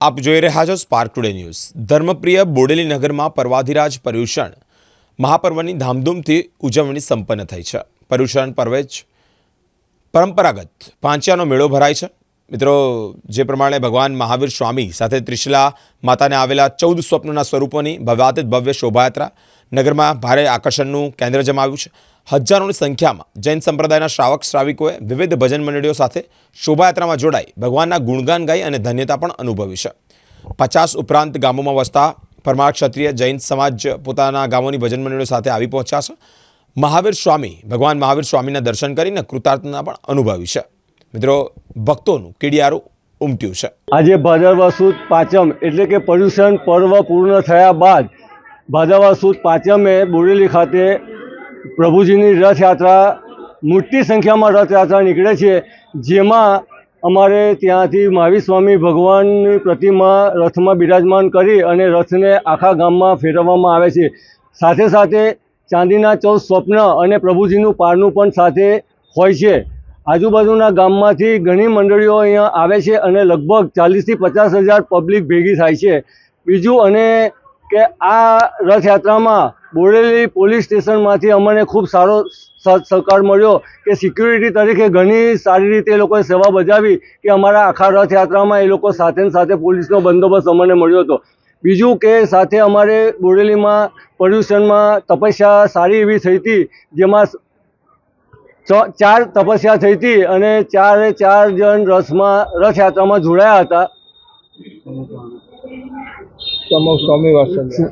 આપ જોઈ રહ્યા છો સ્પાર્ક ટુડે ન્યૂઝ। ધર્મપ્રિય બોડેલી નગરમાં પર્વાધિરાજ પર્યુષણ મહાપર્વની ધામધૂમથી ઉજવણી સંપન્ન થઈ છે। પર્યુષણ પર્વે જ પરંપરાગત પાંચિયાનો મેળો ભરાય છે। મિત્રો, જે પ્રમાણે ભગવાન મહાવીર સ્વામી સાથે ત્રિશલા માતાને આવેલા 14 સ્વપ્નના સ્વરૂપોની ભવ્યાતીત ભવ્ય શોભાયાત્રા નગરમાં ભારે આકર્ષણનું કેન્દ્ર જમાવ્યું છે। હજારોની સંખ્યામાં જૈન સંપ્રદાયના શ્રાવક શ્રાવિકોએ વિવિધ ભજન મંડળીઓ સાથે શોભાયાત્રામાં જોડાઈ ભગવાનના ગુણગાન ગાઈ અને ધન્યતા પણ અનુભવી છે। 50 ઉપરાંત ગામોમાં વસતા પરમાર ક્ષત્રિય જૈન સમાજ પોતાના ગામોની ભજન મંડળીઓ સાથે આવી પહોંચ્યા છે। મહાવીર સ્વામી ભગવાન મહાવીર સ્વામીના દર્શન કરીને કૃતાર્થના પણ અનુભવી છે। મિત્રો, ભક્તોનું કીડિયારું ઉમટ્યું છે। આજે ભાદરવા સુદ પાંચમ એટલે કે પર્યુષણ પર્વ પૂર્ણ થયા બાદ ભાદરવા સુદ પાંચમે બોડેલી ખાતે પ્રભુજીની રથયાત્રા મોટી સંખ્યામાં રથયાત્રા નીકળે છે, જેમાં અમારે ત્યાંથી મહાવીર સ્વામી ભગવાનની પ્રતિમા રથમાં બિરાજમાન કરી અને રથને આખા ગામમાં ફેરવવામાં આવે છે। સાથે સાથે ચાંદીના 14 સ્વપ્ન અને પ્રભુજીનું પારણું પણ સાથે હોય છે। આજુબાજુના ગામમાંથી ઘણી મંડળીઓ અહીંયા આવે છે અને લગભગ 40થી 50 હજાર પબ્લિક ભેગી થાય છે। બીજું અને કે આ રથયાત્રામાં બોડેલી પોલીસ સ્ટેશનમાંથી અમને ખૂબ સારો સહકાર મળ્યો કે સિક્યુરિટી તરીકે ઘણી સારી રીતે એ લોકોએ સેવા બજાવી કે અમારા આખા રથયાત્રામાં એ લોકો સાથે સાથે પોલીસનો બંદોબસ્ત અમને મળ્યો હતો। બીજું કે સાથે અમારે બોડેલીમાં પર્યુષણમાં તપસ્યા સારી એવી થઈ હતી, જેમાં 4 તપસ્યા થઈ હતી અને 4 જણ રથયાત્રામાં જોડાયા હતા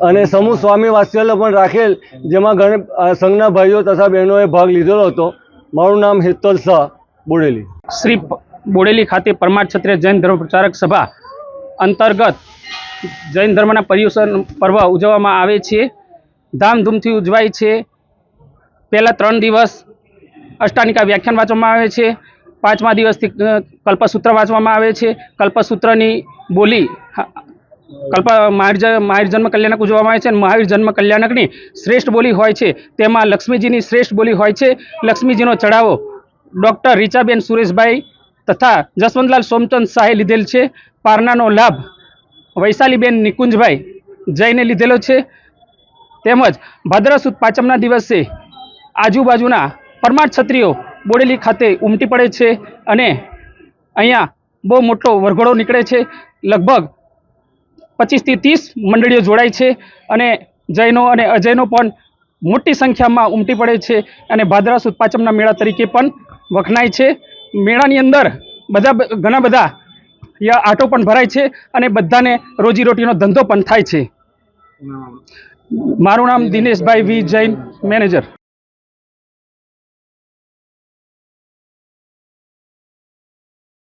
અને સમૂહ સ્વામી વાત્સલ્ય પણ રાખેલ, જેમાં ઘણા સંઘના ભાઈઓ તથા બહેનોએ ભાગ લીધેલો હતો। મારું નામ હેતલ શાહ, બોડેલી। શ્રી બોડેલી ખાતે પરમાર ક્ષત્રિય જૈન ધર્મ પ્રચારક સભા અંતર્ગત જૈન ધર્મના પર્યુષણ પર્વ ઉજવવામાં આવે છે। ધામધૂમથી ઉજવાય છે। પહેલા 3 દિવસ અષ્ટાનિકા વ્યાખ્યાન વાંચવામાં આવે છે। 5મા દિવસથી કલ્પસૂત્ર વાંચવામાં આવે છે। કલ્પસૂત્રની બોલી મહાવીર જન્મ કલ્યાણક ઉજવવામાં આવે છે અને મહાવીર જન્મ કલ્યાણકની શ્રેષ્ઠ બોલી હોય છે, તેમાં લક્ષ્મીજીની શ્રેષ્ઠ બોલી હોય છે। લક્ષ્મીજીનો ચઢાવો ડૉક્ટર રીચાબેન સુરેશભાઈ તથા જસવંતલાલ સોમચંદ શાહે લીધેલ છે। પારણાનો લાભ વૈશાલીબેન નિકુંજભાઈ જઈને લીધેલો છે। તેમજ ભાદરવા સુદ પાંચમના દિવસે આજુબાજુના પરમાર ક્ષત્રિયો બોડેલી ખાતે ઉમટી પડે છે અને અહીંયા બહુ મોટો વરઘોડો નીકળે છે। લગભગ 25થી 30 મંડળીઓ જોડાય છે અને જૈનો અને અજૈનો પણ મોટી સંખ્યામાં ઉમટી પડે છે અને ભાદરવા સુદ પાંચમના મેળા તરીકે પણ વખણાય છે। મેળાની અંદર ઘણા બધા આટો પણ ભરાય છે અને બધાને રોજીરોટીનો ધંધો પણ થાય છે। મારું નામ દિનેશભાઈ વી જૈન, મેનેજર।